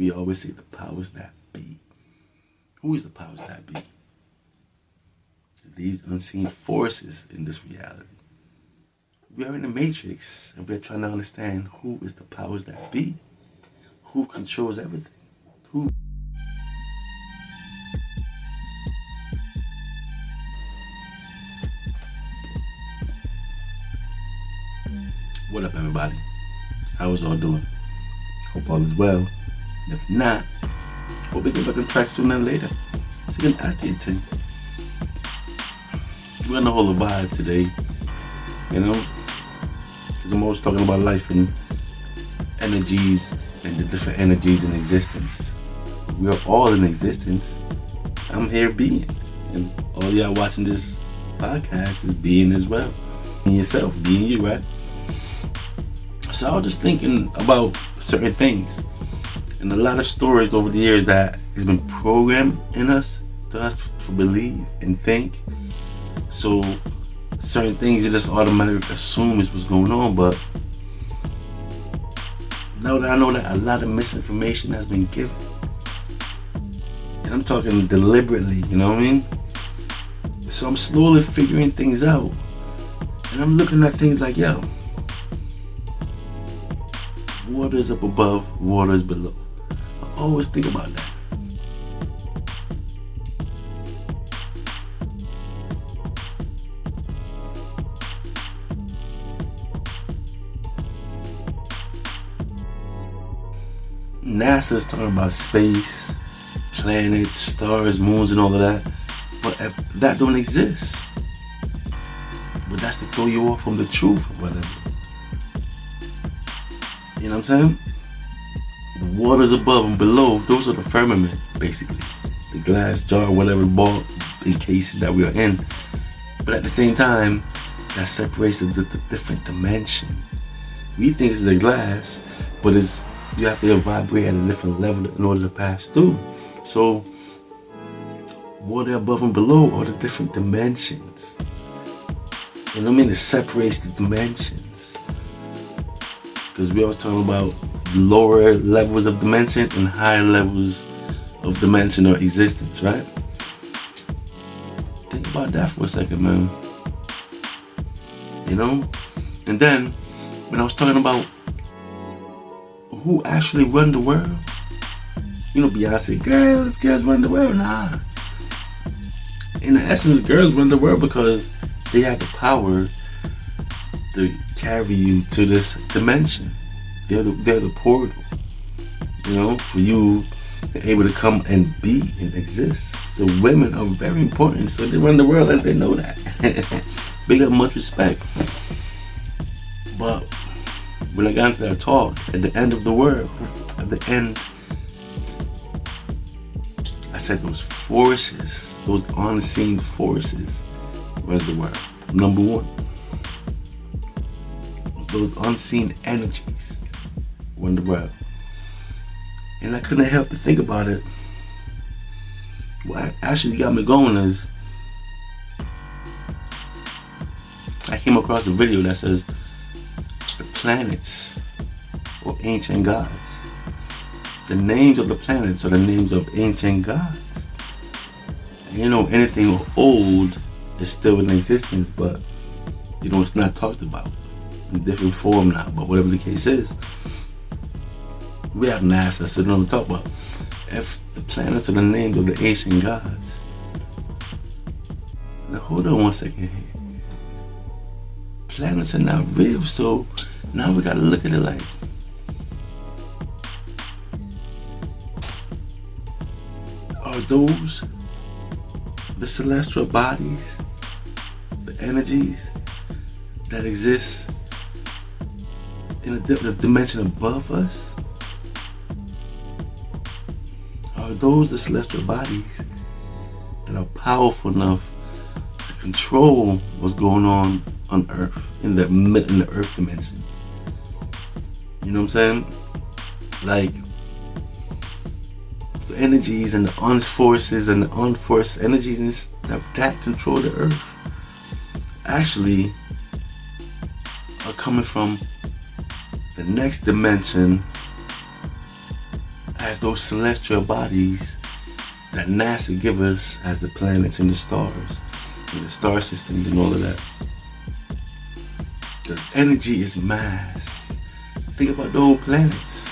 We always say the powers that be. Who is the powers that be? These unseen forces in this reality. We are in the matrix and we're trying to understand who is the powers that be. Who controls everything? Who? What up, everybody? How is all doing? Hope all is well. And if not, hope we get back on track sooner than later. So you can add to your thing. We're on the whole vibe today, you know? Because I'm always talking about life and energies and the different energies in existence. We are all in existence. I'm here being. And all y'all watching this podcast is being as well. Being yourself, being you, right? So I was just thinking about certain things. And a lot of stories over the years that has been programmed in us to believe and think. So certain things you just automatically assume is what's going on, but now that I know that a lot of misinformation has been given, and I'm talking deliberately, you know what I mean? So I'm slowly figuring things out, and I'm looking at things like, yo, water is up above, water is below. I always think about that. NASA's talking about space, planets, stars, moons, and all of that. But if that don't exist, but that's to throw you off from the truth or whatever. You know what I'm saying? The waters above and below, those are the firmament, basically. The glass jar, whatever ball case that we are in. But at the same time, that separates the different dimension. We think it's the glass, but you have to vibrate at a different level in order to pass through. So, water above and below are the different dimensions. You know what I mean? It separates the dimensions. Because we always talk about lower levels of dimension and higher levels of dimension or existence, right? Think about that for a second, man. You know? And then, when I was talking about who actually run the world, you know, Beyonce, girls run the world. Nah. In the essence, girls run the world because they have the power to carry you to this dimension. They're the portal, you know, for you to be able to come and be and exist. So women are very important. So they run the world and they know that. Big up, much respect. But when I got into that talk, at the end of the world, at the end, I said those forces, those unseen forces run the world. Number one, those unseen energies run the world. And I couldn't help to think about it. What actually got me going is I came across a video that says the planets or ancient gods. The names of the planets are the names of ancient gods. And you know, anything old is still in existence, but you know, it's not talked about in different form now. But whatever the case is, we have NASA, so don't talk about. If the planets are the names of the ancient gods, now hold on one second here. Planets are not real, so now we gotta look at it like, are those the celestial bodies, the energies that exist in the dimension above us? Are those the celestial bodies that are powerful enough to control what's going on Earth, in the Earth dimension? You know what I'm saying? Like, the energies and the unforces and the unforced energies that control the Earth actually are coming from the next dimension as those celestial bodies that NASA give us as the planets and the stars, and the star systems and all of that. The energy is mass. Think about the whole planets,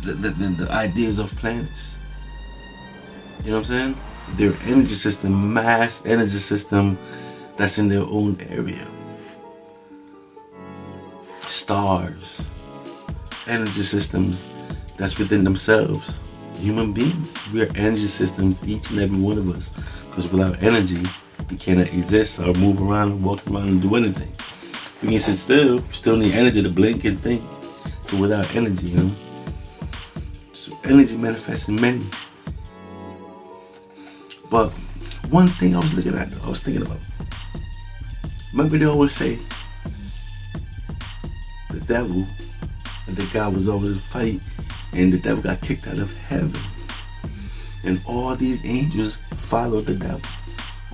the ideas of planets. You know what I'm saying? Their energy system, mass energy system that's in their own area. Stars, energy systems that's within themselves. Human beings, we are energy systems, each and every one of us. Because without energy, we cannot exist or move around, walk around, and do anything. We can sit still, we still need energy to blink and think. So without energy, so energy manifests in many. But one thing I was thinking about. Remember they always say the devil and the God was always a fight, and the devil got kicked out of heaven. And all these angels followed the devil.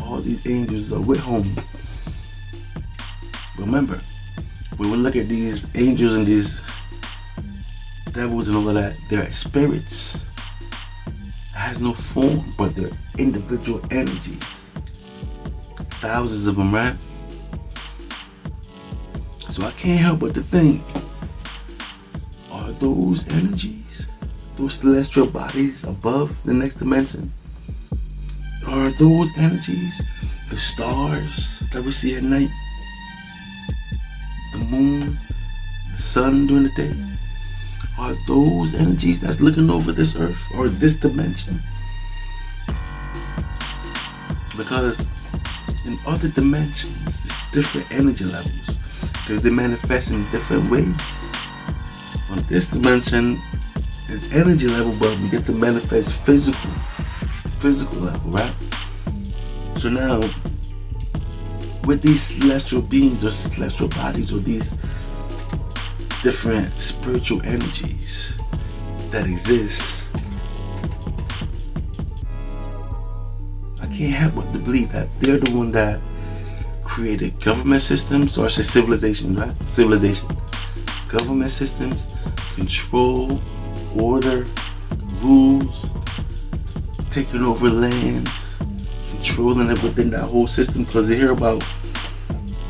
All these angels are with him. Remember, when we look at these angels and these devils and all of that, they're spirits. It has no form, but they're individual energies. Thousands of them, right? So I can't help but to think, are those energies, those celestial bodies above the next dimension, are those energies the stars that we see at night, the moon, the sun during the day? Are those energies that's looking over this earth or this dimension? Because in other dimensions, it's different energy levels. They manifest in different ways. On this dimension, it's energy level, but we get to manifest physical level, right? So now, with these celestial beings or celestial bodies or these different spiritual energies that exist, I can't help but to believe that they're the one that created government systems, or say civilization, right? Civilization. Government systems, control, order, rules, taking over lands, controlling it within that whole system, because they hear about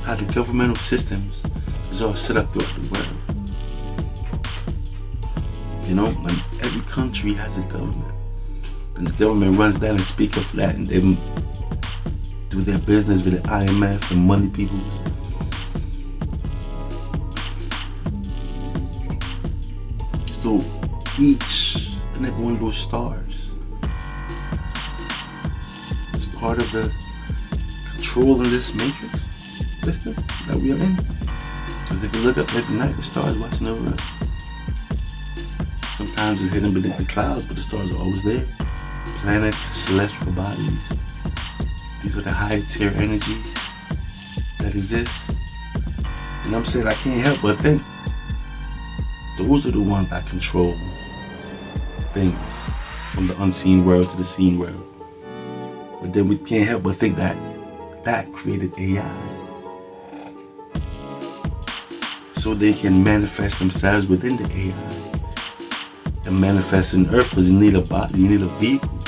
how the governmental systems is all set up throughout the world. And every country has a government, and the government runs that and speaks of that, and they do their business with the IMF and money people. So each and every one of those stars is part of the control in this matrix system that we are in. Because if you look up every night, the stars watching over us. Sometimes it's hidden beneath the clouds, but the stars are always there. Planets, celestial bodies. These are the high tier energies that exist. And I'm saying I can't help but think those are the ones that control things from the unseen world to the seen world. But then we can't help but think that created AI. So they can manifest themselves within the AI. And manifest in Earth, because you need a body, you need a vehicle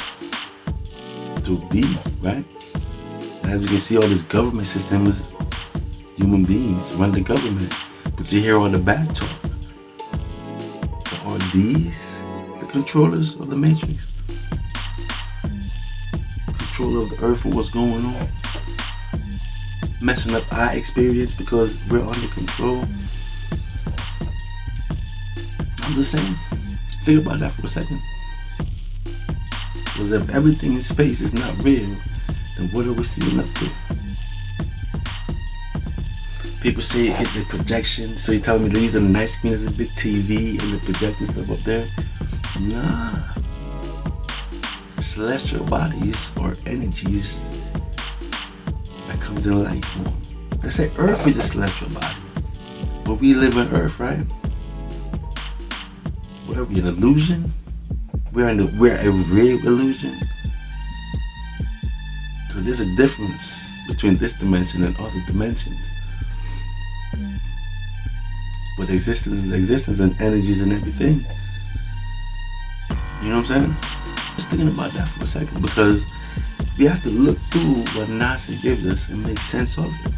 to be, right? As you can see, all this government system is human beings run the government, but you hear all the bad talk. But are these the controllers of the matrix? Control of the earth and what's going on? Messing up our experience because we're under control? I'm just saying, think about that for a second. Because if everything in space is not real, then what are we seeing up there? People say it's a projection, so you're telling me they're using a nice screen as a big TV and they're projecting stuff up there? Nah. Celestial bodies or energies that comes in life form. They say Earth is a celestial body, but we live on Earth, right? What are we, an illusion? We're a real illusion. Because there's a difference between this dimension and other dimensions. But existence is existence, and energies and everything. You know what I'm saying? Just thinking about that for a second, because we have to look through what NASA gives us and make sense of it.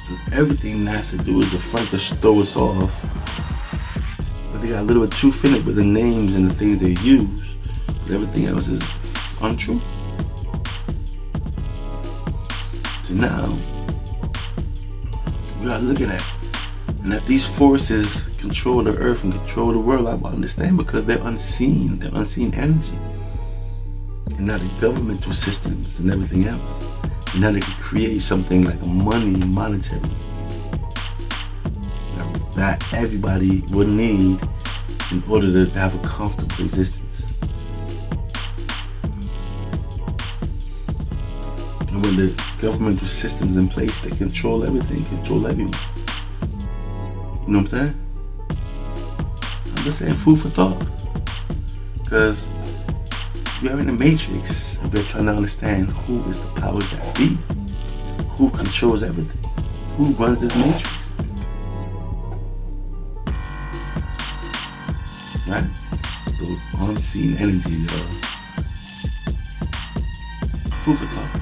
Because everything NASA do is the front to throw us off. But they got a little bit of truth in it with the names and the things they use. But everything else is untrue. So now, we gotta look at that. And that these forces control the earth and control the world, I understand, because they're unseen. They're unseen energy. And now the governmental systems and everything else. And now they can create something like a monetary, that everybody would need in order to have a comfortable existence. And when the governmental systems in place, they control everything, control everyone. You know what I'm saying? I'm just saying, food for thought. Because we are in the matrix and we're trying to understand who is the powers that be. Who controls everything? Who runs this matrix? Right? Those unseen energies are food for thought.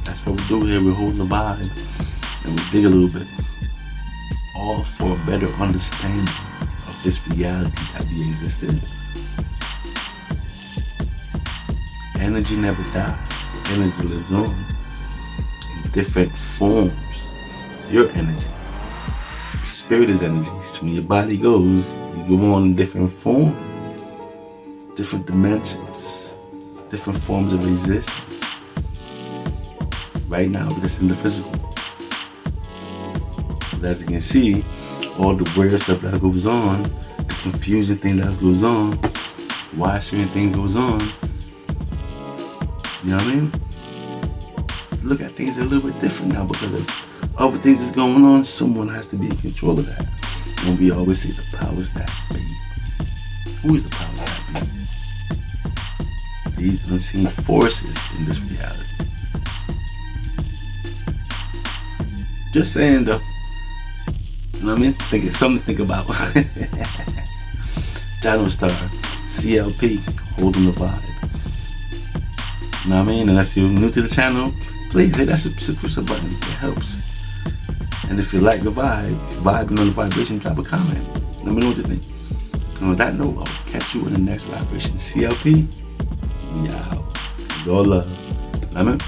That's what we do here. We're holding the vibe and we dig a little bit. All for a better understanding of this reality that we exist in. Energy never dies. Energy lives on in different forms. Your energy. Spirit is energy. So when your body goes, you go on in different forms, different dimensions, different forms of existence. Right now, we're just in the physical. But as you can see, all the weird stuff that goes on, the confusing thing that goes on, why certain thing goes on, you know what I mean? Look at things a little bit different now because of other things that's going on. Someone has to be in control of that. And we always say the powers that be. Who is the powers that be? These unseen forces in this reality. Just saying though. You know what I mean? It's something to think about. Channel Star, CLP, holding the vibe. You know what I mean? And if you're new to the channel, please hit that subscription button. It helps. And if you like the vibe, vibing on the vibration, drop a comment. Let me know what you think. And on that note, I'll catch you in the next vibration. CLP, we out. It's all love. You know what I mean?